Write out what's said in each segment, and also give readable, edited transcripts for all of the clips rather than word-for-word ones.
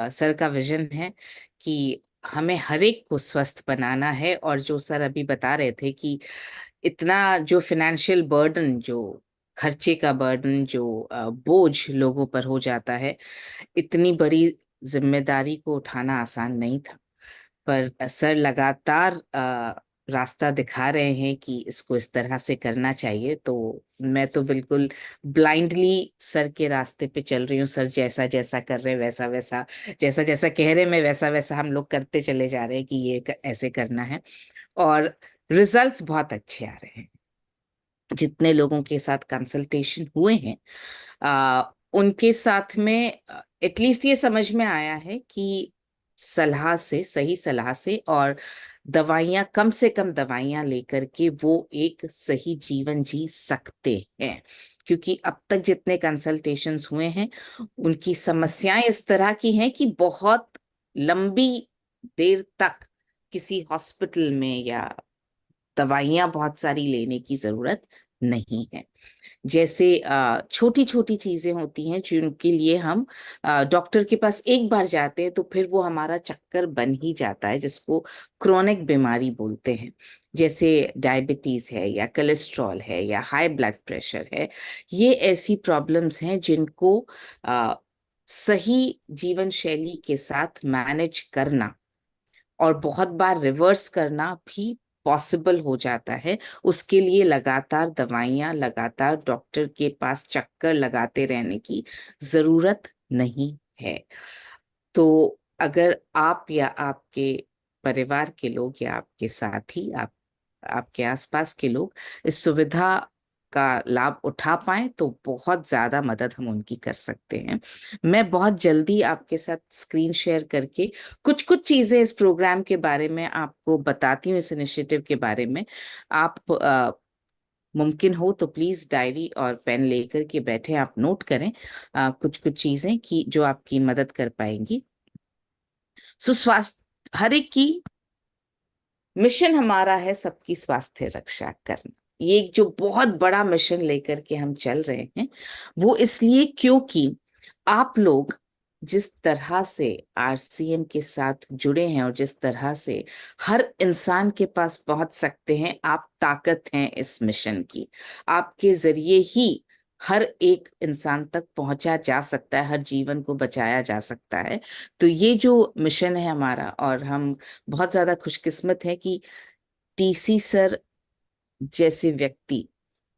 Sir का vision है कि हमें हर एक को स्वस्थ बनाना है। और जो सर अभी बता रहे थे कि इतना जो फिनेंशियल बर्डन, जो खर्चे का बर्डन, जो बोझ लोगों पर हो जाता है, इतनी बड़ी जिम्मेदारी को उठाना आसान नहीं था। पर सर लगातार रास्ता दिखा रहे हैं कि इसको इस तरह से करना चाहिए। तो मैं तो बिल्कुल ब्लाइंडली सर के रास्ते पे चल रही हूँ। सर जैसा जैसा कर रहे हैं वैसा वैसा, जैसा जैसा कह रहे हैं मैं वैसा वैसा हम लोग करते चले जा रहे हैं कि ये ऐसे करना है। और रिजल्ट्स बहुत अच्छे आ रहे हैं। जितने लोगों के साथ कंसल्टेशन हुए हैं उनके साथ में एटलीस्ट ये समझ में आया है कि सलाह से, सही सलाह से और दवाइयां, कम से कम दवाइयां लेकर के वो एक सही जीवन जी सकते हैं। क्योंकि अब तक जितने कंसल्टेशंस हुए हैं उनकी समस्याएं इस तरह की हैं कि बहुत लंबी देर तक किसी हॉस्पिटल में या दवाइयां बहुत सारी लेने की जरूरत नहीं है। जैसे छोटी छोटी चीजें होती हैं जिनके लिए हम डॉक्टर के पास एक बार जाते हैं तो फिर वो हमारा चक्कर बन ही जाता है, जिसको क्रोनिक बीमारी बोलते हैं। जैसे डायबिटीज है या कोलेस्ट्रॉल है या हाई ब्लड प्रेशर है। ये ऐसी प्रॉब्लम्स हैं जिनको अ, सही जीवन शैली के साथ मैनेज करना और बहुत बार रिवर्स करना भी पॉसिबल हो जाता है। उसके लिए लगातार दवाइयां, लगातार डॉक्टर के पास चक्कर लगाते रहने की जरूरत नहीं है। तो अगर आप या आपके परिवार के लोग या आपके साथी, आपके आसपास के लोग इस सुविधा का लाभ उठा पाए तो बहुत ज्यादा मदद हम उनकी कर सकते हैं। मैं बहुत जल्दी आपके साथ स्क्रीन शेयर करके कुछ कुछ चीजें इस प्रोग्राम के बारे में आपको बताती हूँ, इस इनिशिएटिव के बारे में। आप मुमकिन हो तो प्लीज डायरी और पेन लेकर के बैठे, आप नोट करें कुछ कुछ चीजें कि जो आपकी मदद कर पाएंगी। सो स्वास्थ्य हर एक की मिशन हमारा है सबकी स्वास्थ्य रक्षा करना। ये एक जो बहुत बड़ा मिशन लेकर के हम चल रहे हैं वो इसलिए क्योंकि आप लोग जिस तरह से आरसीएम के साथ जुड़े हैं और जिस तरह से हर इंसान के पास पहुंच सकते हैं, आप ताकत हैं इस मिशन की। आपके जरिए ही हर एक इंसान तक पहुंचा जा सकता है, हर जीवन को बचाया जा सकता है। तो ये जो मिशन है हमारा, और हम बहुत ज्यादा खुशकिस्मत है कि टीसी सर जैसे व्यक्ति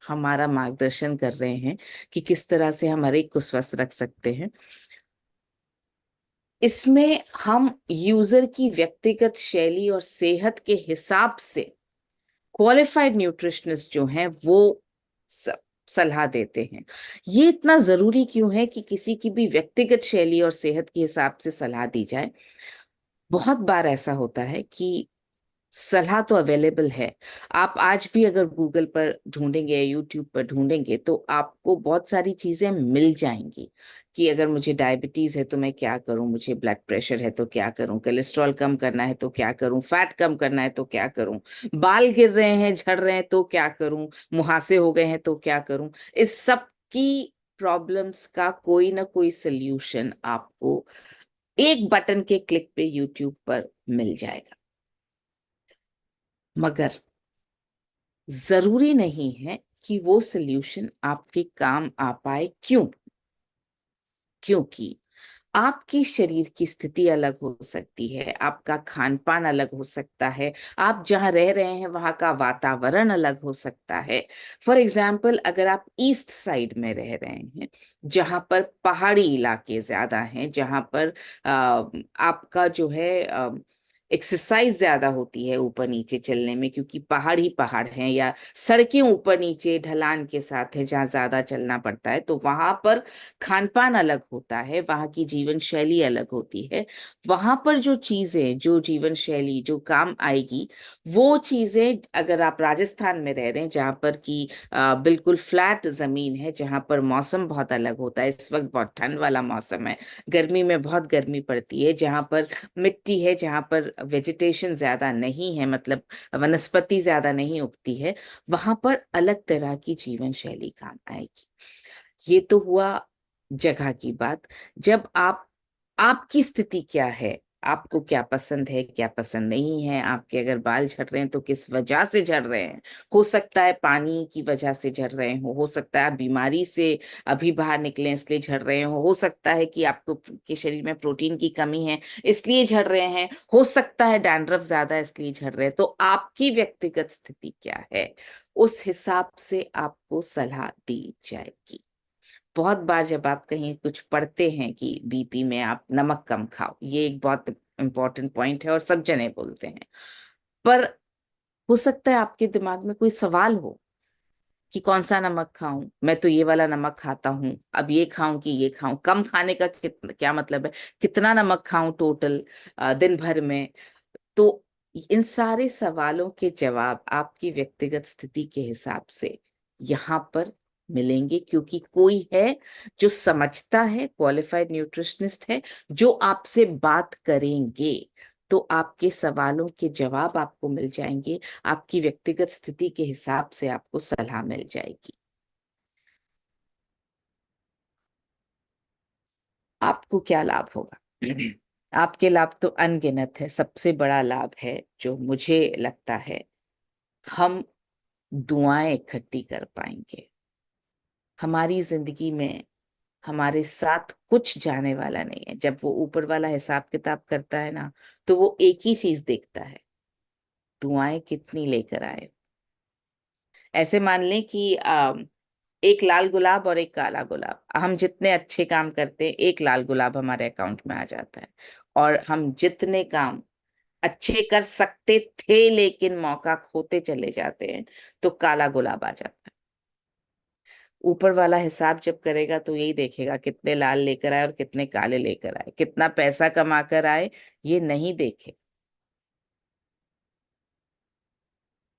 हमारा मार्गदर्शन कर रहे हैं कि किस तरह से हम हर एक को स्वस्थ रख सकते हैं। इसमें हम यूजर की व्यक्तिगत शैली और सेहत के हिसाब से क्वालिफाइड न्यूट्रिशनिस्ट जो हैं वो स- सलाह देते हैं। ये इतना जरूरी क्यों है कि किसी की भी व्यक्तिगत शैली और सेहत के हिसाब से सलाह दी जाए? बहुत बार ऐसा होता है कि सलाह तो अवेलेबल है। आप आज भी अगर गूगल पर ढूंढेंगे या यूट्यूब पर ढूंढेंगे तो आपको बहुत सारी चीजें मिल जाएंगी कि अगर मुझे डायबिटीज है तो मैं क्या करूं, मुझे ब्लड प्रेशर है तो क्या करूं, कोलेस्ट्रॉल कम करना है तो क्या करूं, फैट कम करना है तो क्या करूं, बाल गिर रहे हैं, झड़ रहे हैं तो क्या करूं, मुहासे हो गए हैं तो क्या करूं। इस सब की प्रॉब्लम्स का कोई ना कोई सल्यूशन आपको एक बटन के क्लिक पे यूट्यूब पर मिल जाएगा। मगर जरूरी नहीं है कि वो सल्यूशन आपके काम आ पाए। क्यों? क्योंकि आपकी शरीर की स्थिति अलग हो सकती है, आपका खान पान अलग हो सकता है, आप जहाँ रह रहे हैं वहाँ का वातावरण अलग हो सकता है। फॉर एग्जाम्पल, अगर आप ईस्ट साइड में रह रहे हैं जहाँ पर पहाड़ी इलाके ज्यादा हैं, जहाँ पर आपका जो है एक्सरसाइज ज्यादा होती है ऊपर नीचे चलने में, क्योंकि पहाड़ ही पहाड़ हैं या सड़कें ऊपर नीचे ढलान के साथ हैं जहाँ ज्यादा चलना पड़ता है, तो वहां पर खान पान अलग होता है, वहाँ की जीवन शैली अलग होती है। वहां पर जो चीजें, जो जीवन शैली जो काम आएगी, वो चीजें अगर आप राजस्थान में रह रहे हैं जहाँ पर की बिल्कुल फ्लैट जमीन है, जहाँ पर मौसम बहुत अलग होता है, इस वक्त बहुत ठंड वाला मौसम है, गर्मी में बहुत गर्मी पड़ती है, जहाँ पर मिट्टी है, जहाँ पर वेजिटेशन ज्यादा नहीं है, मतलब वनस्पति ज्यादा नहीं उगती है, वहां पर अलग तरह की जीवन शैली काम आएगी। ये तो हुआ जगह की बात। जब आप आपकी स्थिति क्या है, आपको क्या पसंद है क्या पसंद नहीं है, आपके अगर बाल झड़ रहे हैं तो किस वजह से झड़ रहे हैं। हो सकता है पानी की वजह से झड़ रहे हो सकता है आप बीमारी से अभी बाहर निकले इसलिए झड़ रहे हो सकता है कि आपको के शरीर में प्रोटीन की कमी है इसलिए झड़ रहे हैं, हो सकता है डैंड्रफ ज्यादा है इसलिए झड़ रहे हैं। तो आपकी व्यक्तिगत स्थिति क्या है, उस हिसाब से आपको सलाह दी जाएगी। बहुत बार जब आप कहीं कुछ पढ़ते हैं कि बीपी में आप नमक कम खाओ, ये एक बहुत इंपॉर्टेंट पॉइंट है और सब जने बोलते हैं। पर हो सकता है आपके दिमाग में कोई सवाल हो कि कौन सा नमक खाऊं, मैं तो ये वाला नमक खाता हूं, अब ये खाऊं कि ये खाऊं, कम खाने का क्या मतलब है, कितना नमक खाऊं टोटल दिन भर में। तो इन सारे सवालों के जवाब आपकी व्यक्तिगत स्थिति के हिसाब से यहाँ पर मिलेंगे, क्योंकि कोई है जो समझता है, क्वालिफाइड न्यूट्रिशनिस्ट है जो आपसे बात करेंगे। तो आपके सवालों के जवाब आपको मिल जाएंगे, आपकी व्यक्तिगत स्थिति के हिसाब से आपको सलाह मिल जाएगी। आपको क्या लाभ होगा? आपके लाभ तो अनगिनत है। सबसे बड़ा लाभ है जो मुझे लगता है, हम दुआएं इकट्ठी कर पाएंगे। हमारी जिंदगी में हमारे साथ कुछ जाने वाला नहीं है। जब वो ऊपर वाला हिसाब किताब करता है ना, तो वो एक ही चीज देखता है, दुआएं कितनी लेकर आए। ऐसे मान लें कि एक लाल गुलाब और एक काला गुलाब, हम जितने अच्छे काम करते हैं एक लाल गुलाब हमारे अकाउंट में आ जाता है। और हम जितने काम अच्छे कर सकते थे लेकिन मौका खोते चले जाते हैं, तो काला गुलाब आ जाता है। ऊपर वाला हिसाब जब करेगा तो यही देखेगा कितने लाल लेकर आए और कितने काले लेकर आए, कितना पैसा कमा कर आए, ये नहीं देखे।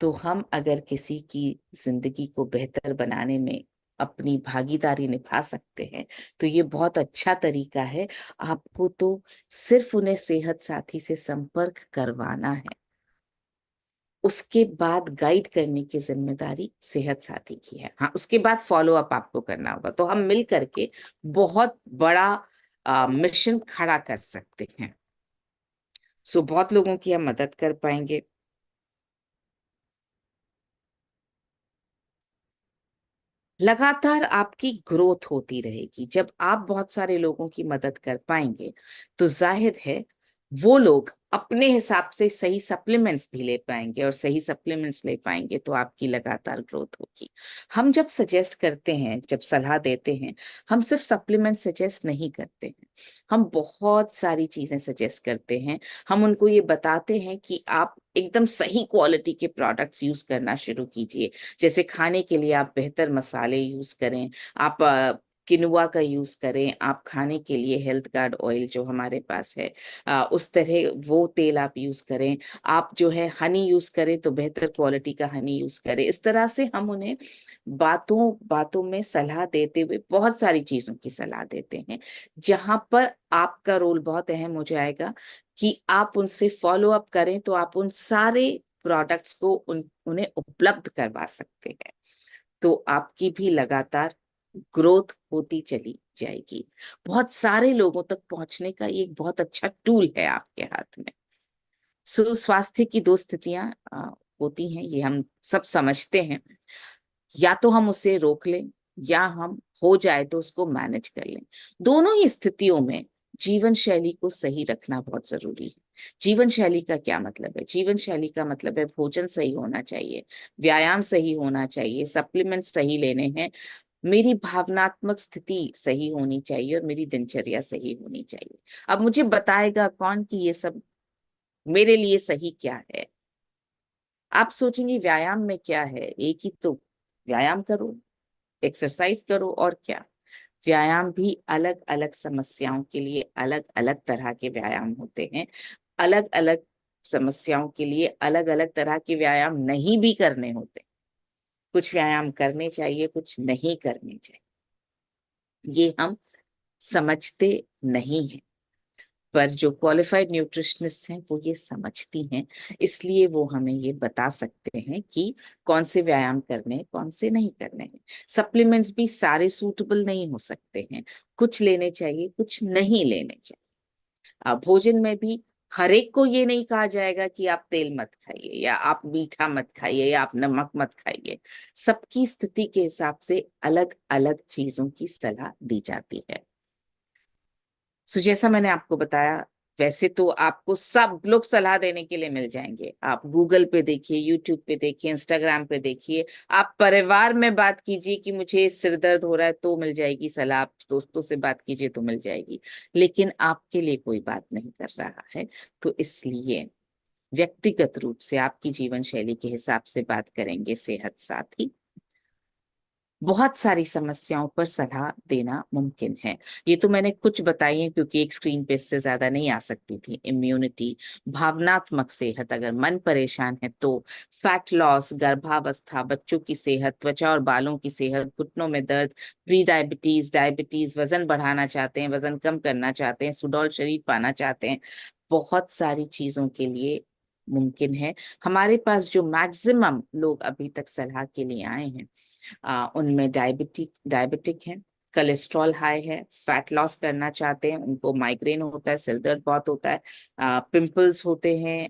तो हम अगर किसी की जिंदगी को बेहतर बनाने में अपनी भागीदारी निभा सकते हैं, तो ये बहुत अच्छा तरीका है। आपको तो सिर्फ उन्हें सेहत साथी से संपर्क करवाना है, उसके बाद गाइड करने की जिम्मेदारी सेहत साथी की है। हाँ, उसके बाद फॉलो अप आपको करना होगा। तो हम मिल करके बहुत बड़ा मिशन खड़ा कर सकते हैं। सो बहुत लोगों की हम मदद कर पाएंगे। लगातार आपकी ग्रोथ होती रहेगी। जब आप बहुत सारे लोगों की मदद कर पाएंगे, तो जाहिर है वो लोग अपने हिसाब से सही सप्लीमेंट्स भी ले पाएंगे, और सही सप्लीमेंट्स ले पाएंगे तो आपकी लगातार ग्रोथ होगी। हम जब सजेस्ट करते हैं, जब सलाह देते हैं, हम सिर्फ सप्लीमेंट सजेस्ट नहीं करते हैं, हम बहुत सारी चीजें सजेस्ट करते हैं। हम उनको ये बताते हैं कि आप एकदम सही क्वालिटी के प्रोडक्ट्स यूज करना शुरू कीजिए। जैसे खाने के लिए आप बेहतर मसाले यूज करें, आप किनुआ का यूज करें, आप खाने के लिए हेल्थ गार्ड ऑयल जो हमारे पास है उस तरह वो तेल आप यूज करें। आप जो है हनी यूज करें तो बेहतर क्वालिटी का हनी यूज करें। इस तरह से हम उन्हें बातों बातों में सलाह देते हुए बहुत सारी चीजों की सलाह देते हैं, जहां पर आपका रोल बहुत अहम हो जाएगा कि आप उनसे फॉलो अप करें, तो आप उन सारे प्रोडक्ट्स को उन्हें उपलब्ध करवा सकते हैं। तो आपकी भी लगातार ग्रोथ होती चली जाएगी। बहुत सारे लोगों तक पहुंचने का ये एक बहुत अच्छा टूल है आपके हाथ में। स्वास्थ्य की दो स्थितियां होती हैं, ये हम सब समझते हैं। या तो हम उसे रोक लें, या हम हो जाए तो उसको मैनेज कर लें। दोनों ही स्थितियों में जीवन शैली को सही रखना बहुत जरूरी है। जीवन शैली का क्या मतलब है? जीवन शैली का मतलब है भोजन सही होना चाहिए, व्यायाम सही होना चाहिए, सप्लीमेंट सही लेने हैं, मेरी भावनात्मक स्थिति सही होनी चाहिए, और मेरी दिनचर्या सही होनी चाहिए। अब मुझे बताएगा कौन कि ये सब मेरे लिए सही क्या है? आप सोचेंगे व्यायाम में क्या है, एक ही तो, व्यायाम करो, एक्सरसाइज करो, और क्या। व्यायाम भी अलग अलग समस्याओं के लिए अलग अलग तरह के व्यायाम होते हैं। अलग अलग समस्याओं के लिए अलग अलग तरह के व्यायाम नहीं भी करने होते। कुछ व्यायाम करने चाहिए, कुछ नहीं करने चाहिए, ये हम समझते नहीं हैं। पर जो क्वालिफाइड न्यूट्रिशनिस्ट हैं वो ये समझती हैं, इसलिए वो हमें ये बता सकते हैं कि कौन से व्यायाम करने हैं, कौन से नहीं करने हैं। सप्लीमेंट्स भी सारे सूटेबल नहीं हो सकते हैं, कुछ लेने चाहिए, कुछ नहीं लेने चाहिए। भोजन में भी हर एक को ये नहीं कहा जाएगा कि आप तेल मत खाइए या आप मीठा मत खाइए या आप नमक मत खाइए। सबकी स्थिति के हिसाब से अलग अलग चीजों की सलाह दी जाती है। सो जैसा मैंने आपको बताया, वैसे तो आपको सब लोग सलाह देने के लिए मिल जाएंगे। आप गूगल पे देखिए, यूट्यूब पे देखिए, इंस्टाग्राम पे देखिए। आप परिवार में बात कीजिए कि मुझे सिर दर्द हो रहा है तो मिल जाएगी सलाह, आप दोस्तों से बात कीजिए तो मिल जाएगी। लेकिन आपके लिए कोई बात नहीं कर रहा है, तो इसलिए व्यक्तिगत रूप से आपकी जीवन शैली के हिसाब से बात करेंगे सेहत साथी। बहुत सारी समस्याओं पर सलाह देना मुमकिन है। ये तो मैंने कुछ बताई है, क्योंकि एक स्क्रीन पे इससे ज्यादा नहीं आ सकती थी। इम्यूनिटी, भावनात्मक सेहत, अगर मन परेशान है तो, फैट लॉस, गर्भावस्था, बच्चों की सेहत, त्वचा और बालों की सेहत, घुटनों में दर्द, प्री डायबिटीज, डायबिटीज, वजन बढ़ाना चाहते हैं, वजन कम करना चाहते हैं, सुडौल शरीर पाना चाहते हैं, बहुत सारी चीजों के लिए मुमकिन है। हमारे पास जो मैक्सिमम लोग अभी तक सलाह के लिए आए हैं, उनमें डायबिटिक है, कोलेस्ट्रॉल हाई है, फैट लॉस करना चाहते हैं, उनको माइग्रेन होता है, सिर दर्द बहुत होता है, पिंपल्स होते हैं,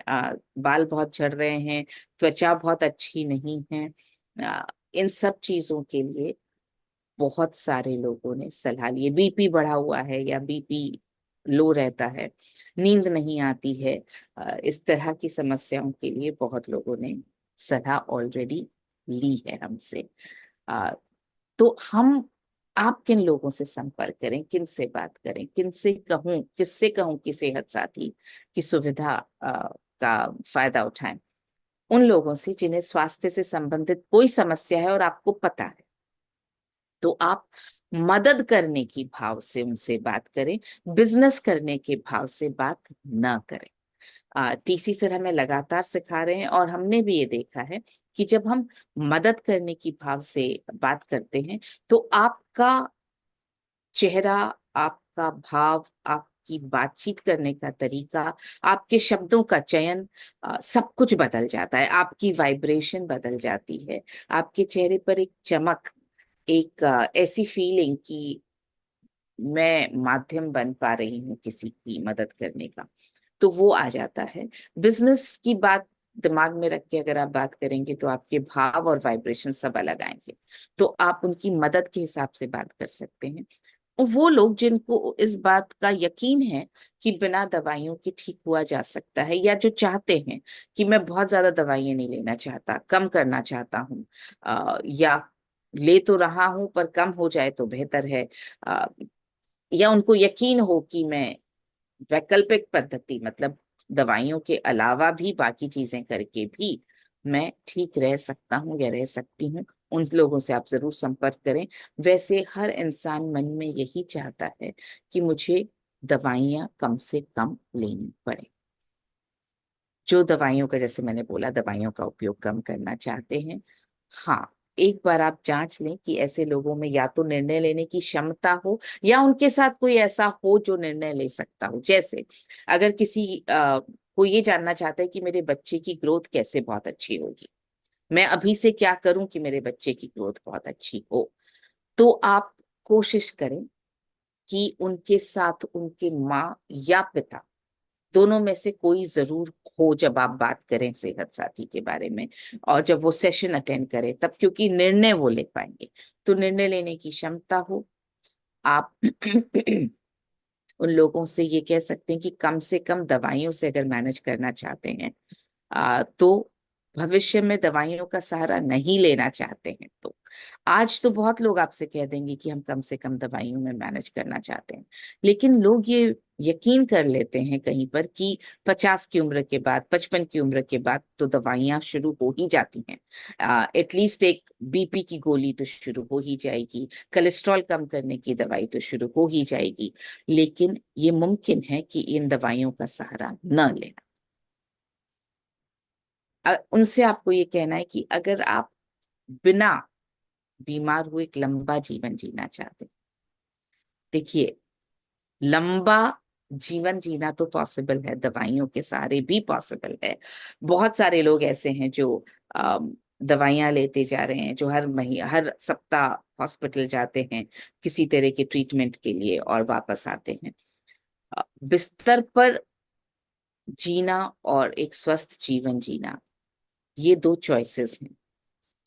बाल बहुत झड़ रहे हैं, त्वचा बहुत अच्छी नहीं है। इन सब चीजों के लिए बहुत सारे लोगों ने सलाह ली है। बीपी बढ़ा हुआ है या बीपी लो रहता है, नींद नहीं आती है, इस तरह की समस्याओं के लिए बहुत लोगों ने सलाह ऑलरेडी ली है हमसे। आ, तो हम, आप किन लोगों से संपर्क करें, किन से बात करें, किससे कहूं कि सेहत साथी की सुविधा का फायदा उठाएं? उन लोगों से जिन्हें स्वास्थ्य से संबंधित कोई समस्या है और आपको पता है, तो आप मदद करने की भाव से उनसे बात करें, बिजनेस करने के भाव से बात ना करें। टीसी सर हमें लगातार सिखा रहे हैं, और हमने भी ये देखा है कि जब हम मदद करने की भाव से बात करते हैं, तो आपका चेहरा, आपका भाव, आपकी बातचीत करने का तरीका, आपके शब्दों का चयन, सब कुछ बदल जाता है। आपकी वाइब्रेशन बदल जाती है, आपके चेहरे पर एक चमक, एक ऐसी फीलिंग कि मैं माध्यम बन पा रही हूँ किसी की मदद करने का, तो वो आ जाता है। बिजनेस की बात दिमाग में रख के अगर आप बात करेंगे, तो आपके भाव और वाइब्रेशन सब अलग आएंगे, तो आप उनकी मदद के हिसाब से बात कर सकते हैं। और वो लोग जिनको इस बात का यकीन है कि बिना दवाइयों के ठीक हुआ जा सकता है, या जो चाहते हैं कि मैं बहुत ज्यादा दवाइयां नहीं लेना चाहता, कम करना चाहता हूँ, या ले तो रहा हूं पर कम हो जाए तो बेहतर है, अ, या उनको यकीन हो कि मैं वैकल्पिक पद्धति, मतलब दवाइयों के अलावा भी बाकी चीजें करके भी मैं ठीक रह सकता हूँ या रह सकती हूँ, उन लोगों से आप जरूर संपर्क करें। वैसे हर इंसान मन में यही चाहता है कि मुझे दवाइयाँ कम से कम लेनी पड़े। जो दवाइयों का, जैसे मैंने बोला, दवाइयों का उपयोग कम करना चाहते हैं, हाँ, एक बार आप जांच लें कि ऐसे लोगों में या तो निर्णय लेने की क्षमता हो, या उनके साथ कोई ऐसा हो जो निर्णय ले सकता हो। जैसे अगर कोई ये जानना चाहता है कि मेरे बच्चे की ग्रोथ कैसे बहुत अच्छी होगी, मैं अभी से क्या करूं कि मेरे बच्चे की ग्रोथ बहुत अच्छी हो, तो आप कोशिश करें कि उनके साथ उनके माँ या पिता, दोनों में से कोई जरूर हो जब आप बात करें सेहत साथी के बारे में, और जब वो सेशन अटेंड करें तब, क्योंकि निर्णय वो ले पाएंगे। तो निर्णय लेने की क्षमता हो। आप उन लोगों से ये कह सकते हैं कि कम से कम दवाइयों से अगर मैनेज करना चाहते हैं, तो भविष्य में दवाइयों का सहारा नहीं लेना चाहते हैं, तो आज तो बहुत लोग आपसे कह देंगे कि हम कम से कम दवाइयों में मैनेज करना चाहते हैं। लेकिन लोग ये यकीन कर लेते हैं कहीं पर कि 50 की उम्र के बाद, 55 की उम्र के बाद तो दवाइयां शुरू हो ही जाती हैं। एटलीस्ट एक बीपी की गोली तो शुरू हो ही जाएगी, कोलेस्ट्रॉल कम करने की दवाई तो शुरू हो ही जाएगी। लेकिन ये मुमकिन है कि इन दवाइयों का सहारा न लेना। उनसे आपको ये कहना है कि अगर आप बिना बीमार हुए एक लंबा जीवन जीना चाहते, देखिए, लंबा जीवन जीना तो पॉसिबल है, दवाइयों के सहारे भी पॉसिबल है। बहुत सारे लोग ऐसे हैं जो दवाइयां लेते जा रहे हैं, जो हर महीने, हर सप्ताह हॉस्पिटल जाते हैं किसी तरह के ट्रीटमेंट के लिए और वापस आते हैं। बिस्तर पर जीना और एक स्वस्थ जीवन जीना, ये दो चॉइसेस हैं।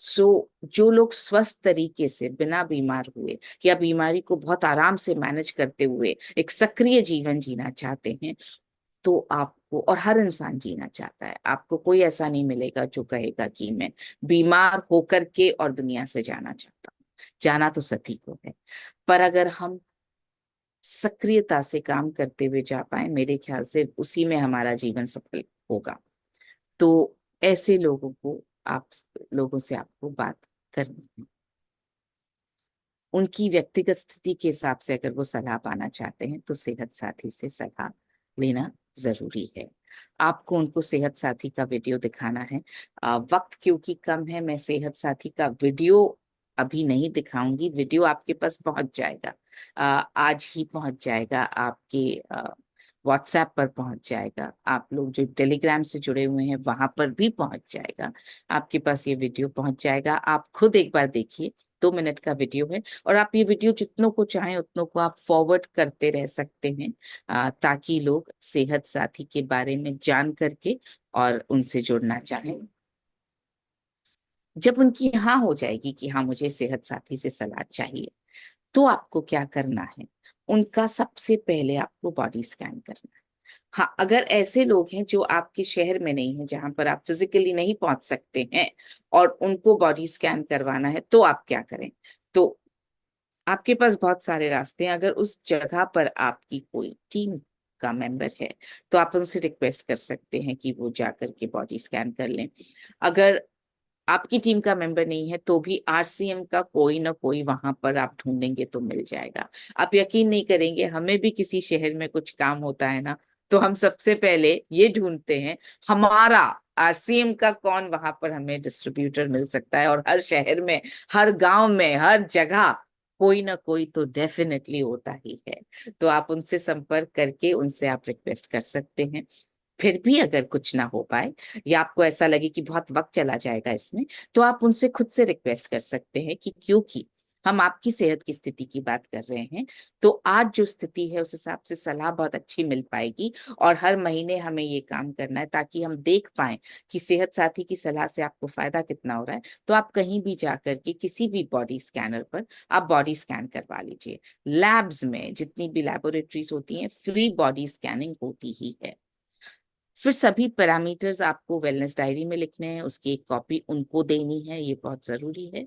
सो जो लोग स्वस्थ तरीके से बिना बीमार हुए या बीमारी को बहुत आराम से मैनेज करते हुए एक सक्रिय जीवन जीना चाहते हैं, तो आपको, और हर इंसान जीना चाहता है, आपको कोई ऐसा नहीं मिलेगा जो कहेगा कि मैं बीमार होकर के और दुनिया से जाना चाहता हूँ। जाना तो सभी को है, पर अगर हम सक्रियता से काम करते हुए जा पाए, मेरे ख्याल से उसी में हमारा जीवन सफल होगा। तो ऐसे लोगों को, आप लोगों से आपको बात करनी है। उनकी व्यक्तिगत स्थिति के हिसाब से अगर वो सलाह पाना चाहते हैं तो सेहत साथी से सलाह लेना जरूरी है। आपको उनको सेहत साथी का वीडियो दिखाना है। वक्त क्योंकि कम है, मैं सेहत साथी का वीडियो अभी नहीं दिखाऊंगी। वीडियो आपके पास पहुंच जाएगा, आज ही पहुंच जाएगा, आपके व्हाट्सएप पर पहुंच जाएगा, आप लोग जो टेलीग्राम से जुड़े हुए हैं वहां पर भी पहुंच जाएगा। आपके पास ये वीडियो पहुंच जाएगा, आप खुद एक बार देखिए। 2 मिनट का वीडियो है, और आप ये वीडियो जितनों को चाहें उतनों को आप फॉरवर्ड करते रह सकते हैं, ताकि लोग सेहत साथी के बारे में जान करके और उनसे जुड़ना चाहें। जब उनकी हाँ हो जाएगी कि हाँ मुझे सेहत साथी से सलाह चाहिए, तो आपको क्या करना है? उनका सबसे पहले आपको बॉडी स्कैन करना है। हाँ, अगर ऐसे लोग हैं जो आपके शहर में नहीं है, जहां पर आप फिजिकली नहीं पहुंच सकते हैं, और उनको बॉडी स्कैन करवाना है, तो आप क्या करें? तो आपके पास बहुत सारे रास्ते हैं। अगर उस जगह पर आपकी कोई टीम का मेंबर है, तो आप उनसे रिक्वेस्ट कर सकते हैं कि वो जाकर के बॉडी स्कैन कर लें। अगर आपकी टीम का मेंबर नहीं है, तो भी आरसीएम का कोई ना कोई वहां पर आप ढूंढेंगे तो मिल जाएगा। आप यकीन नहीं करेंगे, हमें भी किसी शहर में कुछ काम होता है ना, तो हम सबसे पहले ये ढूंढते हैं हमारा आरसीएम का कौन वहां पर हमें डिस्ट्रीब्यूटर मिल सकता है। और हर शहर में, हर गांव में, हर जगह कोई ना कोई तो डेफिनेटली होता ही है। तो आप उनसे संपर्क करके उनसे आप रिक्वेस्ट कर सकते हैं। फिर भी अगर कुछ ना हो पाए, या आपको ऐसा लगे कि बहुत वक्त चला जाएगा इसमें, तो आप उनसे खुद से रिक्वेस्ट कर सकते हैं कि क्योंकि हम आपकी सेहत की स्थिति की बात कर रहे हैं, तो आज जो स्थिति है उस हिसाब से सलाह बहुत अच्छी मिल पाएगी। और हर महीने हमें ये काम करना है ताकि हम देख पाए कि सेहत साथी की सलाह से आपको फायदा कितना हो रहा है। तो आप कहीं भी जाकर के किसी भी बॉडी स्कैनर पर आप बॉडी स्कैन करवा लीजिए। लैब्स में जितनी भी लेबोरेटरीज होती हैं, फ्री बॉडी स्कैनिंग होती ही है। फिर सभी पैरामीटर्स आपको वेलनेस डायरी में लिखने हैं, उसकी एक कॉपी उनको देनी है, ये बहुत जरूरी है।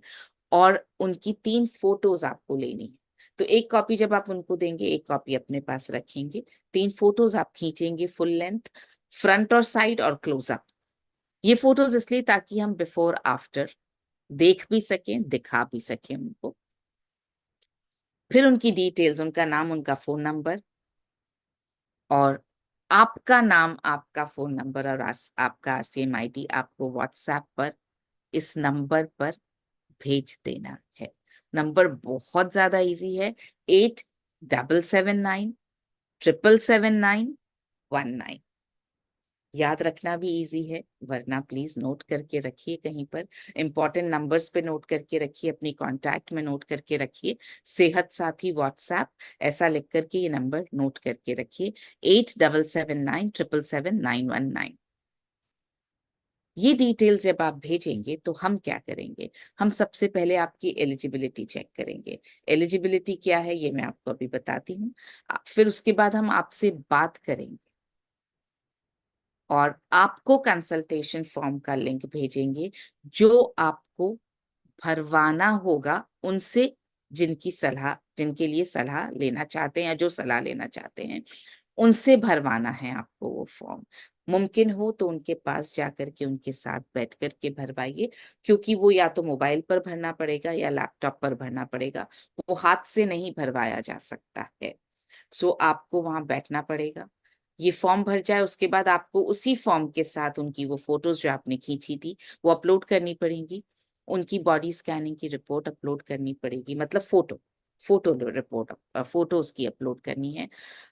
और उनकी 3 फोटोज आपको लेनी है। तो एक कॉपी जब आप उनको देंगे, एक कॉपी अपने पास रखेंगे। 3 फोटोज आप खींचेंगे, फुल लेंथ, फ्रंट और साइड और क्लोजअप। ये फोटोज इसलिए ताकि हम बिफोर आफ्टर देख भी सकें, दिखा भी सकें उनको। फिर उनकी डिटेल्स, उनका नाम, उनका फोन नंबर, और आपका नाम, आपका फोन नंबर और आपका आरसीएम आईडी आपको व्हाट्सएप पर इस नंबर पर भेज देना है। नंबर बहुत ज्यादा इजी है, 8779 777 9 याद रखना भी इजी है, वरना प्लीज नोट करके रखिए कहीं पर। इंपॉर्टेंट नंबर्स पे नोट करके रखिए, अपनी कांटेक्ट में नोट करके रखिए। सेहत साथी व्हाट्सएप, ऐसा लिख करके ये नंबर नोट करके रखिए, 8779 777 9 1 9। ये डिटेल जब आप भेजेंगे तो हम क्या करेंगे? हम सबसे पहले आपकी एलिजिबिलिटी चेक करेंगे। एलिजिबिलिटी क्या है ये मैं आपको अभी बताती हूँ। फिर उसके बाद हम आपसे बात करेंगे, और आपको कंसल्टेशन फॉर्म का लिंक भेजेंगे, जो आपको भरवाना होगा उनसे, जिनके लिए सलाह लेना चाहते हैं या जो सलाह लेना चाहते हैं, उनसे भरवाना है आपको वो फॉर्म। मुमकिन हो तो उनके पास जाकर के उनके साथ बैठ कर के भरवाइए, क्योंकि वो या तो मोबाइल पर भरना पड़ेगा या लैपटॉप पर भरना पड़ेगा, वो हाथ से नहीं भरवाया जा सकता है। सो आपको वहां बैठना पड़ेगा। ये फॉर्म भर जाए, उसके बाद आपको उसी फॉर्म के साथ उनकी वो फोटोज जो आपने खींची थी वो अपलोड करनी पड़ेंगी। उनकी बॉडी स्कैनिंग की रिपोर्ट अपलोड करनी पड़ेगी, मतलब फोटो, फोटो रिपोर्ट, फोटोज की अपलोड करनी है।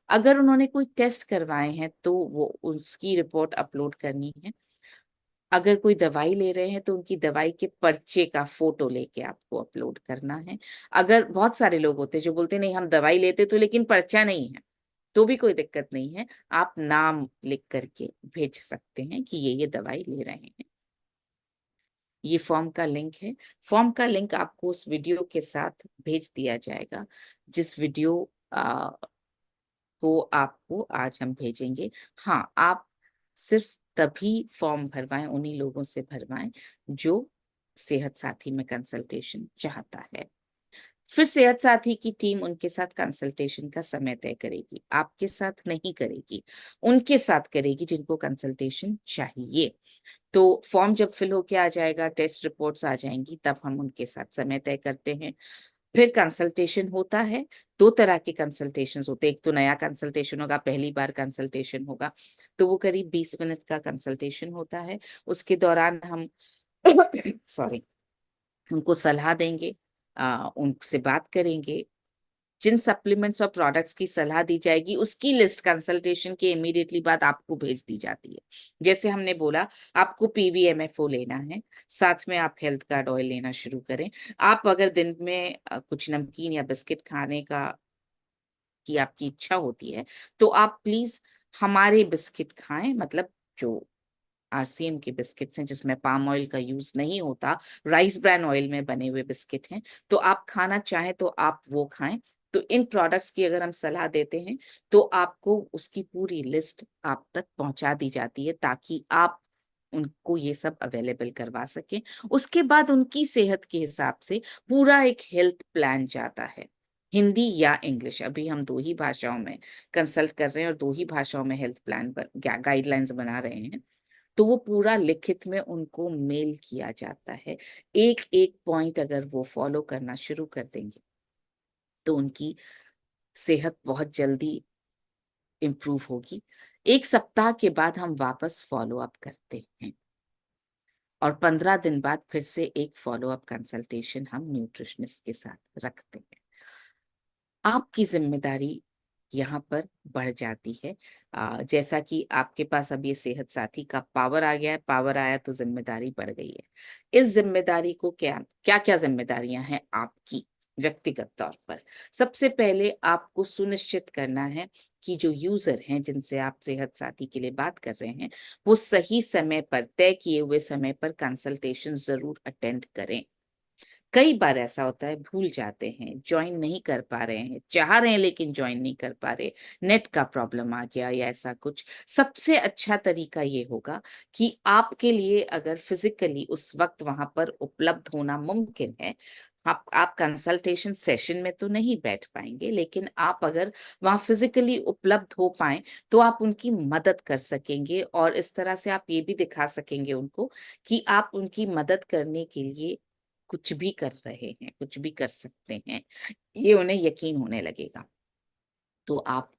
अगर उन्होंने कोई टेस्ट करवाए हैं तो वो उसकी रिपोर्ट अपलोड करनी है। अगर कोई दवाई ले रहे हैं तो उनकी दवाई के पर्चे का फोटो लेके आपको अपलोड करना है। अगर बहुत सारे लोग होते हैं जो बोलते नहीं हम दवाई लेते तो लेकिन पर्चा नहीं है, तो भी कोई दिक्कत नहीं है, आप नाम लिख करके भेज सकते हैं कि ये दवाई ले रहे हैं। ये फॉर्म का लिंक है। फॉर्म का लिंक आपको उस वीडियो के साथ भेज दिया जाएगा, जिस वीडियो को आपको आज हम भेजेंगे। हाँ, आप सिर्फ तभी फॉर्म भरवाएं, उन्हीं लोगों से भरवाएं जो सेहत साथी में कंसल्टेशन चाहता है। फिर सेहत साथी की टीम उनके साथ कंसल्टेशन का समय तय करेगी, आपके साथ नहीं करेगी, उनके साथ करेगी जिनको कंसल्टेशन चाहिए। तो फॉर्म जब फिल होके आ जाएगा, टेस्ट रिपोर्ट्स आ जाएंगी, तब हम उनके साथ समय तय करते हैं। फिर कंसल्टेशन होता है। दो तरह के कंसल्टेशन होते हैं, एक तो नया कंसल्टेशन होगा, पहली बार कंसल्टेशन होगा, तो वो करीब 20 मिनट का कंसल्टेशन होता है। उसके दौरान हम सॉरी, उनको सलाह देंगे, उनसे बात करेंगे। जिन सप्लीमेंट्स और प्रोडक्ट्स की सलाह दी जाएगी उसकी लिस्ट कंसल्टेशन के इमीडिएटली बाद आपको भेज दी जाती है। जैसे हमने बोला, आपको पीवीएमएफओ लेना है, साथ में आप हेल्थ कार्ड ऑयल लेना शुरू करें। आप अगर दिन में कुछ नमकीन या बिस्किट खाने का की आपकी इच्छा होती है, तो आप प्लीज हमारे बिस्किट खाएं, मतलब जो आरसीएम के बिस्किट्स हैं जिसमें पाम ऑयल का यूज नहीं होता, राइस ब्रान ऑयल में बने हुए बिस्किट हैं, तो आप खाना चाहें तो आप वो खाएं। तो इन प्रोडक्ट्स की अगर हम सलाह देते हैं तो आपको उसकी पूरी लिस्ट आप तक पहुंचा दी जाती है, ताकि आप उनको ये सब अवेलेबल करवा सकें। उसके बाद उनकी सेहत के हिसाब से पूरा एक हेल्थ प्लान जाता है, हिंदी या इंग्लिश, अभी हम दो ही भाषाओं में कंसल्ट कर रहे हैं और दो ही भाषाओं में हेल्थ प्लान पर गाइडलाइंस बना रहे हैं। तो वो पूरा लिखित में उनको मेल किया जाता है। एक एक पॉइंट अगर वो फॉलो करना शुरू कर देंगे तो उनकी सेहत बहुत जल्दी इम्प्रूव होगी। 1 सप्ताह के बाद हम वापस फॉलो अप करते हैं और 15 दिन बाद फिर से एक फॉलो अप कंसल्टेशन हम न्यूट्रिशनिस्ट के साथ रखते हैं। आपकी जिम्मेदारी यहाँ पर बढ़ जाती है। जैसा कि आपके पास अब ये सेहत साथी का पावर आ गया है, पावर आया तो जिम्मेदारी बढ़ गई है। इस जिम्मेदारी को क्या क्या क्या जिम्मेदारियां हैं आपकी व्यक्तिगत तौर पर? सबसे पहले आपको सुनिश्चित करना है कि जो यूजर हैं जिनसे आप सेहत साथी के लिए बात कर रहे हैं, वो सही समय पर, तय किए हुए समय पर कंसल्टेशन जरूर अटेंड करें। कई बार ऐसा होता है, भूल जाते हैं, ज्वाइन नहीं कर पा रहे हैं, चाह रहे हैं लेकिन ज्वाइन नहीं कर पा रहे, नेट का प्रॉब्लम आ गया या ऐसा कुछ। सबसे अच्छा तरीका ये होगा कि आपके लिए अगर फिजिकली उस वक्त वहां पर उपलब्ध होना मुमकिन है, आप कंसल्टेशन सेशन में तो नहीं बैठ पाएंगे, लेकिन आप अगर वहां फिजिकली उपलब्ध हो पाए तो आप उनकी मदद कर सकेंगे, और इस तरह से आप ये भी दिखा सकेंगे उनको कि आप उनकी मदद करने के लिए कुछ भी कर रहे हैं, कुछ भी कर सकते हैं, ये उन्हें यकीन होने लगेगा। तो आप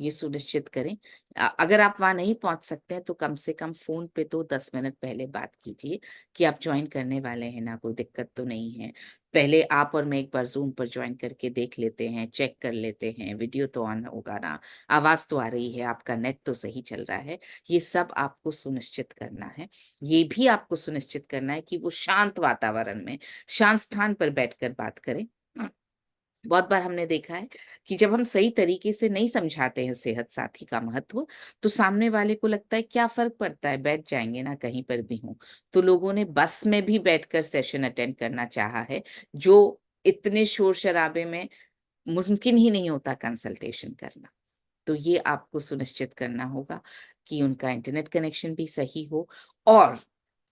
ये सुनिश्चित करें, अगर आप वहां नहीं पहुंच सकते हैं तो कम से कम फोन पे तो 10 मिनट पहले बात कीजिए कि आप ज्वाइन करने वाले हैं ना, कोई दिक्कत तो नहीं है। पहले आप और मैं एक बार जूम पर ज्वाइन करके देख लेते हैं, चेक कर लेते हैं, वीडियो तो ऑन होगा ना, आवाज तो आ रही है, आपका नेट तो सही चल रहा है। ये सब आपको सुनिश्चित करना है। ये भी आपको सुनिश्चित करना है कि वो शांत वातावरण में, शांत स्थान पर बैठकर बात करें। बहुत बार हमने देखा है कि जब हम सही तरीके से नहीं समझाते हैं सेहत साथी का महत्व, तो सामने वाले को लगता है क्या फर्क पड़ता है, बैठ जाएंगे ना, कहीं पर भी हो। तो लोगों ने बस में भी बैठकर सेशन अटेंड करना चाहा है, जो इतने शोर शराबे में मुमकिन ही नहीं होता कंसल्टेशन करना। तो ये आपको सुनिश्चित करना होगा कि उनका इंटरनेट कनेक्शन भी सही हो, और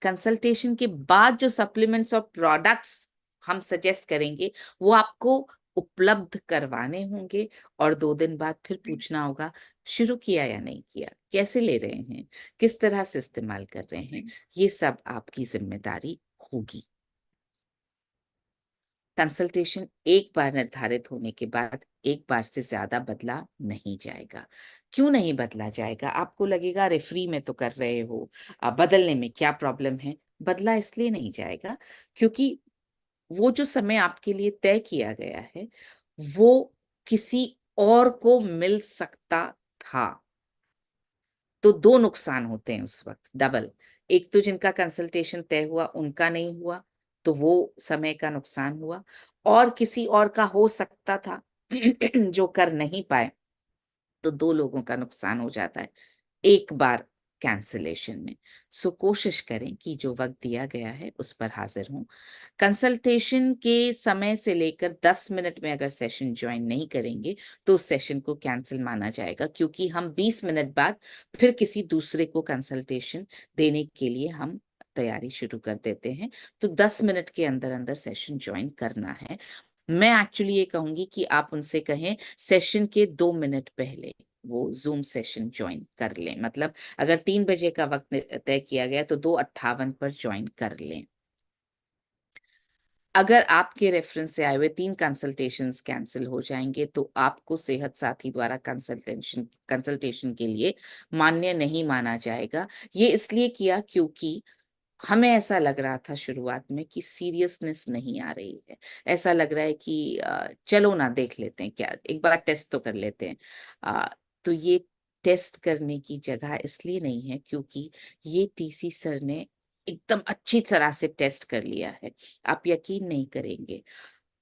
कंसल्टेशन के बाद जो सप्लीमेंट्स और प्रोडक्ट्स हम सजेस्ट करेंगे वो आपको उपलब्ध करवाने होंगे। और 2 दिन बाद फिर पूछना होगा शुरू किया या नहीं किया, कैसे ले रहे हैं, किस तरह से इस्तेमाल कर रहे हैं, ये सब आपकी जिम्मेदारी होगी। कंसल्टेशन एक बार निर्धारित होने के बाद एक बार से ज्यादा बदला नहीं जाएगा। क्यों नहीं बदला जाएगा? आपको लगेगा अरे फ्री में तो कर रहे हो, बदलने में क्या प्रॉब्लम है? बदला इसलिए नहीं जाएगा क्योंकि वो जो समय आपके लिए तय किया गया है वो किसी और को मिल सकता था। तो दो नुकसान होते हैं उस वक्त, डबल। एक तो जिनका कंसल्टेशन तय हुआ उनका नहीं हुआ, तो वो समय का नुकसान हुआ, और किसी और का हो सकता था जो कर नहीं पाए, तो 2 लोगों का नुकसान हो जाता है एक बार कैंसिलेशन में। सो कोशिश करें कि जो वक्त दिया गया है उस पर हाजिर हों। कंसल्टेशन के समय से लेकर 10 मिनट में अगर सेशन ज्वाइन नहीं करेंगे तो उस सेशन को कैंसिल माना जाएगा, क्योंकि हम 20 मिनट बाद फिर किसी दूसरे को कंसल्टेशन देने के लिए हम तैयारी शुरू कर देते हैं। तो 10 मिनट के अंदर अंदर सेशन ज्वाइन करना है। मैं एक्चुअली ये कहूंगी कि आप उनसे कहें सेशन के 2 मिनट पहले वो जूम सेशन ज्वाइन कर लें। मतलब अगर 3 बजे का वक्त तय किया गया तो 2:58 पर ज्वाइन कर लें। अगर आपके रेफरेंस से आए हुए 3 कंसल्टेशंस कैंसिल हो जाएंगे तो आपको सेहत साथी द्वारा कंसल्टेशन के लिए मान्य नहीं माना जाएगा। ये इसलिए किया क्योंकि हमें ऐसा लग रहा था शुरुआत में कि सीरियसनेस नहीं आ रही है। ऐसा लग रहा है कि चलो ना देख लेते हैं, क्या एक बार टेस्ट तो कर लेते हैं। अ, तो ये टेस्ट करने की जगह इसलिए नहीं है क्योंकि ये टीसी सर ने एकदम अच्छी तरह से टेस्ट कर लिया है। आप यकीन नहीं करेंगे,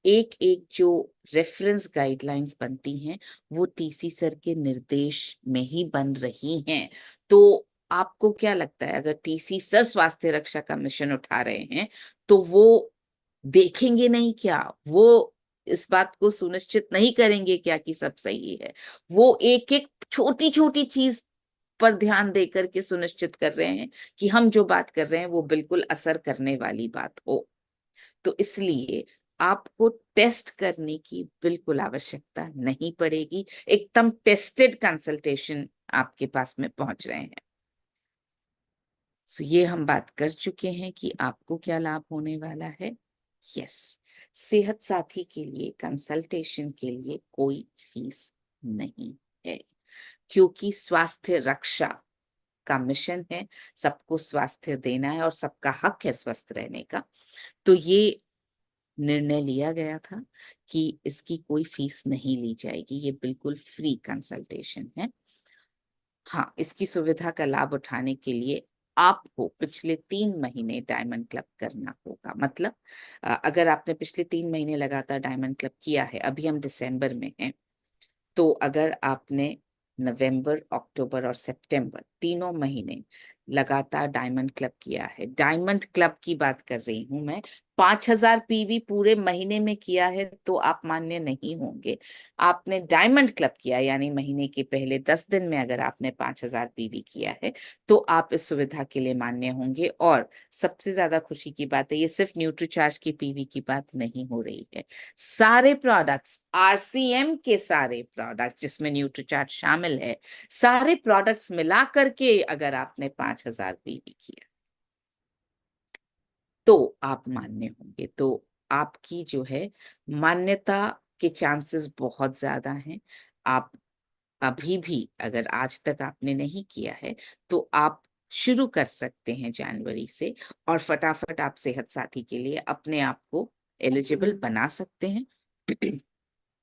एक एक जो रेफरेंस गाइडलाइंस बनती हैं वो टीसी सर के निर्देश में ही बन रही हैं। तो आपको क्या लगता है, अगर टीसी सर स्वास्थ्य रक्षा का मिशन उठा रहे हैं तो वो देखेंगे नहीं क्या? वो इस बात को सुनिश्चित नहीं करेंगे क्या कि सब सही है? वो एक एक छोटी छोटी चीज पर ध्यान देकर के सुनिश्चित कर रहे हैं कि हम जो बात कर रहे हैं वो बिल्कुल असर करने वाली बात हो। तो इसलिए आपको टेस्ट करने की बिल्कुल आवश्यकता नहीं पड़ेगी। एकदम टेस्टेड कंसल्टेशन आपके पास में पहुंच रहे हैं। सो ये हम बात कर चुके हैं कि आपको क्या लाभ होने वाला है। यस, सेहत साथी के लिए कंसल्टेशन के लिए कोई फीस नहीं है, क्योंकि स्वास्थ्य रक्षा का मिशन है, सबको स्वास्थ्य देना है और सबका हक है स्वस्थ रहने का। तो ये निर्णय लिया गया था कि इसकी कोई फीस नहीं ली जाएगी, ये बिल्कुल फ्री कंसल्टेशन है। हाँ, इसकी सुविधा का लाभ उठाने के लिए आपको पिछले 3 महीने डायमंड क्लब करना होगा। मतलब अगर आपने पिछले 3 महीने लगातार डायमंड क्लब किया है, अभी हम दिसंबर में हैं, तो अगर आपने नवंबर, अक्टूबर और सितंबर तीनों महीने लगातार डायमंड क्लब किया है, डायमंड क्लब की बात कर रही हूं मैं, 5,000 पीवी पूरे महीने में किया है तो आप मान्य नहीं होंगे। आपने डायमंड क्लब किया यानी महीने के पहले 10 दिन में अगर आपने 5,000 पीवी किया है तो आप इस सुविधा के लिए मान्य होंगे। और सबसे ज्यादा खुशी की बात है, ये सिर्फ न्यूट्रीचार्ज की पीवी की बात नहीं हो रही है, सारे प्रोडक्ट्स, आरसीएम के सारे प्रोडक्ट्स जिसमें न्यूट्रीचार्ज शामिल है, सारे प्रोडक्ट्स मिला करके अगर आपने 5,000 पीवी किया तो आप मान्य होंगे। तो आपकी जो है मान्यता के चांसेस बहुत ज्यादा हैं। आप अभी भी अगर आज तक आपने नहीं किया है तो आप शुरू कर सकते हैं जनवरी से, और फटाफट आप सेहत साथी के लिए अपने आप को एलिजिबल बना सकते हैं।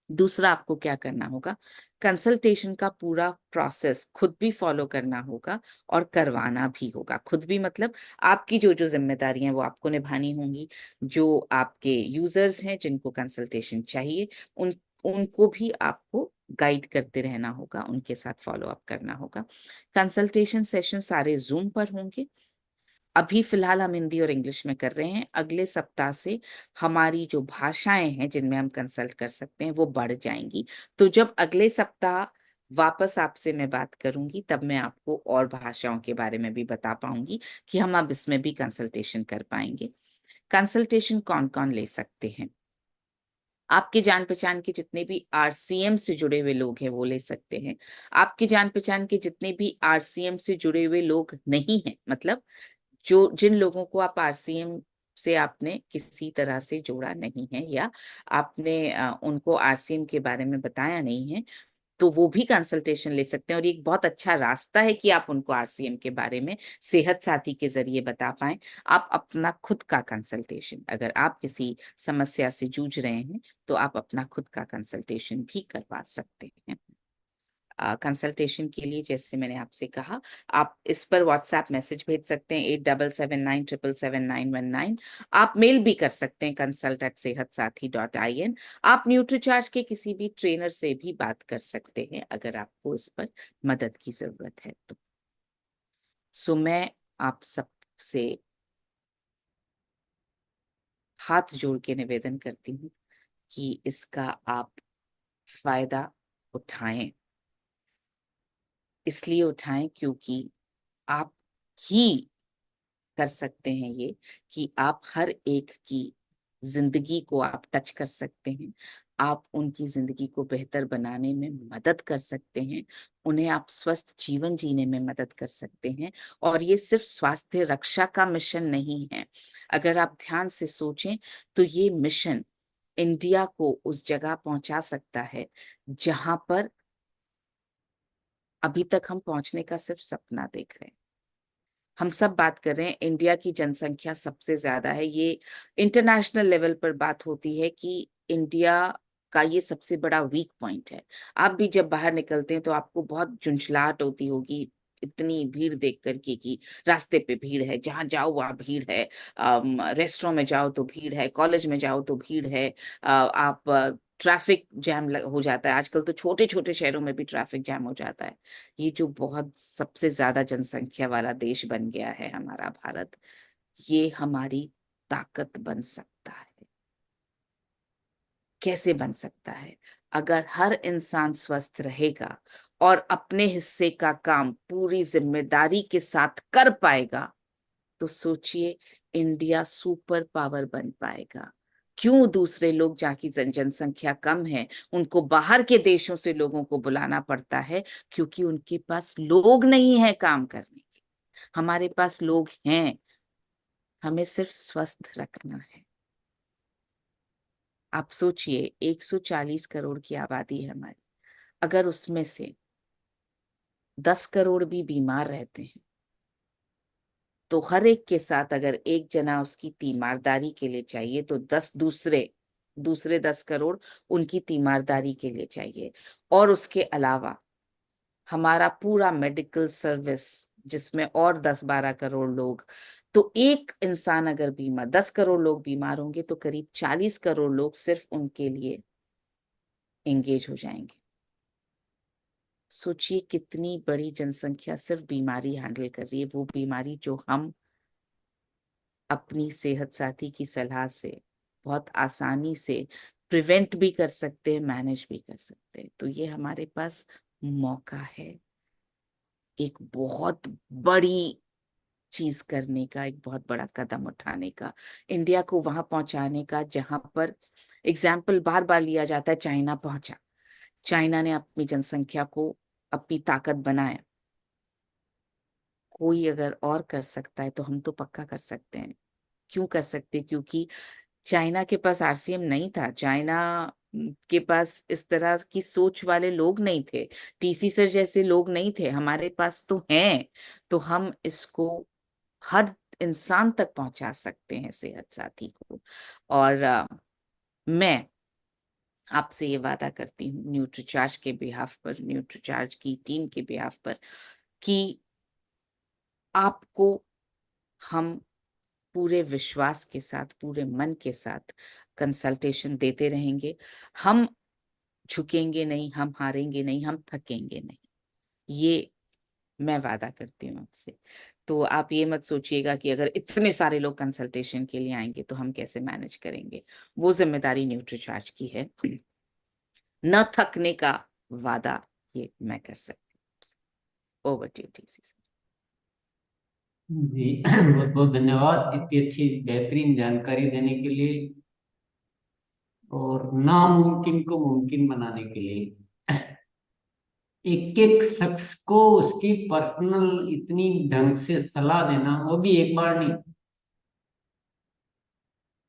दूसरा, आपको क्या करना होगा, कंसल्टेशन का पूरा प्रोसेस खुद भी फॉलो करना होगा और करवाना भी होगा। खुद भी मतलब आपकी जो जो जिम्मेदारियां हैं वो आपको निभानी होंगी। जो आपके यूजर्स हैं जिनको कंसल्टेशन चाहिए उन उनको भी आपको गाइड करते रहना होगा, उनके साथ फॉलो अप करना होगा। कंसल्टेशन सेशन सारे जूम पर होंगे। अभी फिलहाल हम हिंदी और इंग्लिश में कर रहे हैं, अगले सप्ताह से हमारी जो भाषाएं हैं जिनमें हम कंसल्ट कर सकते हैं वो बढ़ जाएंगी। तो जब अगले सप्ताह वापस आपसे मैं बात करूंगी तब मैं आपको और भाषाओं के बारे में भी बता पाऊंगी कि हम अब इसमें भी कंसल्टेशन कर पाएंगे। कंसल्टेशन कौन कौन ले सकते हैं? आपके जान पहचान के जितने भी आरसीएम से जुड़े हुए लोग हैं वो ले सकते हैं। आपके जान पहचान के जितने भी आरसीएम से जुड़े हुए लोग नहीं हैं, मतलब जो जिन लोगों को आप आरसीएम से आपने किसी तरह से जोड़ा नहीं है या आपने उनको आरसीएम के बारे में बताया नहीं है, तो वो भी कंसल्टेशन ले सकते हैं। और ये एक बहुत अच्छा रास्ता है कि आप उनको आरसीएम के बारे में सेहत साथी के जरिए बता पाएं। आप अपना खुद का कंसल्टेशन, अगर आप किसी समस्या से जूझ रहे हैं तो आप अपना खुद का कंसल्टेशन भी करवा सकते हैं। कंसल्टेशन के लिए, जैसे मैंने आपसे कहा, आप इस पर व्हाट्सएप मैसेज भेज सकते हैं 8779777919। आप मेल भी कर सकते हैं consult@sehatsathi.in। आप न्यूट्रीचार्ज के किसी भी ट्रेनर से भी बात कर सकते हैं अगर आपको इस पर मदद की जरूरत है तो। सो मैं आप सबसे हाथ जोड़ के निवेदन करती हूँ कि इसका आप फायदा उठाएं। इसलिए उठाएं क्योंकि आप ही कर सकते हैं ये, कि आप हर एक की जिंदगी को आप टच कर सकते हैं। आप उनकी जिंदगी को बेहतर बनाने में मदद कर सकते हैं। उन्हें आप स्वस्थ जीवन जीने में मदद कर सकते हैं। और ये सिर्फ स्वास्थ्य रक्षा का मिशन नहीं है। अगर आप ध्यान से सोचें तो ये मिशन इंडिया को उस जगह पहुंचा सकता है जहां पर अभी तक हम पहुंचने का सिर्फ सपना देख रहे हैं। हम सब बात कर रहे हैं, इंडिया की जनसंख्या सबसे ज्यादा है। ये इंटरनेशनल लेवल पर बात होती है कि इंडिया का ये सबसे बड़ा वीक पॉइंट है। आप भी जब बाहर निकलते हैं तो आपको बहुत झुंझलाहट होती होगी इतनी भीड़ देख करके, कि रास्ते पे भीड़ है, जहां जाओ वहां भीड़ है, रेस्टोरेंट में जाओ तो भीड़ है, कॉलेज में जाओ तो भीड़ है, आप ट्रैफिक जैम हो जाता है। आजकल तो छोटे छोटे शहरों में भी ट्रैफिक जैम हो जाता है। ये जो बहुत सबसे ज्यादा जनसंख्या वाला देश बन गया है हमारा भारत, ये हमारी ताकत बन सकता है। कैसे बन सकता है? अगर हर इंसान स्वस्थ रहेगा और अपने हिस्से का काम पूरी जिम्मेदारी के साथ कर पाएगा, तो सोचिए, इंडिया सुपर पावर बन पाएगा। क्यों दूसरे लोग, जहाँ की जनसंख्या कम है, उनको बाहर के देशों से लोगों को बुलाना पड़ता है? क्योंकि उनके पास लोग नहीं है काम करने के। हमारे पास लोग हैं, हमें सिर्फ स्वस्थ रखना है। आप सोचिए, 140 करोड़ की आबादी है हमारी। अगर उसमें से 10 करोड़ भी बीमार रहते हैं, तो हर एक के साथ अगर एक जना उसकी तीमारदारी के लिए चाहिए, तो 10 दूसरे दूसरे 10 करोड़ उनकी तीमारदारी के लिए चाहिए। और उसके अलावा हमारा पूरा मेडिकल सर्विस, जिसमें और 10-12 करोड़ लोग, तो एक इंसान अगर बीमार, 10 करोड़ लोग बीमार होंगे तो करीब 40 करोड़ लोग सिर्फ उनके लिए एंगेज हो जाएंगे। सोचिए, कितनी बड़ी जनसंख्या सिर्फ बीमारी हैंडल कर रही है, वो बीमारी जो हम अपनी सेहत साथी की सलाह से बहुत आसानी से प्रिवेंट भी कर सकते हैं, मैनेज भी कर सकते हैं। तो ये हमारे पास मौका है एक बहुत बड़ी चीज करने का, एक बहुत बड़ा कदम उठाने का, इंडिया को वहां पहुंचाने का जहां पर एग्जाम्पल बार बार लिया जाता है। चाइना पहुंचा, चाइना ने अपनी जनसंख्या को अपनी ताकत बनाया। कोई अगर और कर सकता है तो हम तो पक्का कर सकते हैं। क्यों कर सकते? क्योंकि चाइना के पास आरसीएम नहीं था, चाइना के पास इस तरह की सोच वाले लोग नहीं थे, टीसी सर जैसे लोग नहीं थे। हमारे पास तो हैं। तो हम इसको हर इंसान तक पहुंचा सकते हैं, सेहत साथी को। और मैं आपसे ये वादा करती हूँ न्यूट्रीचार्ज के बिहाफ पर, न्यूट्रीचार्ज की टीम के बिहाफ पर, कि आपको हम पूरे विश्वास के साथ, पूरे मन के साथ कंसल्टेशन देते रहेंगे। हम झुकेंगे नहीं, हम हारेंगे नहीं, हम थकेंगे नहीं। ये मैं वादा करती हूँ आपसे। तो आप ये मत सोचिएगा कि अगर इतने सारे लोग कंसल्टेशन के लिए आएंगे तो हम कैसे मैनेज करेंगे। वो जिम्मेदारी न्यूट्रीचार्ज की है। न थकने का वादा ये मैं कर सकती हूँ। Over to TC sir. जी बहुत बहुत धन्यवाद इतनी अच्छी बेहतरीन जानकारी देने के लिए और नामुमकिन को मुमकिन बनाने के लिए। एक एक शख्स को उसकी पर्सनल इतनी ढंग से सलाह देना, वो भी एक बार नहीं,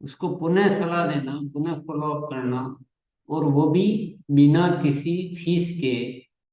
उसको पुनः सलाह देना, पुनः फॉलो अप करना, और वो भी बिना किसी फीस के,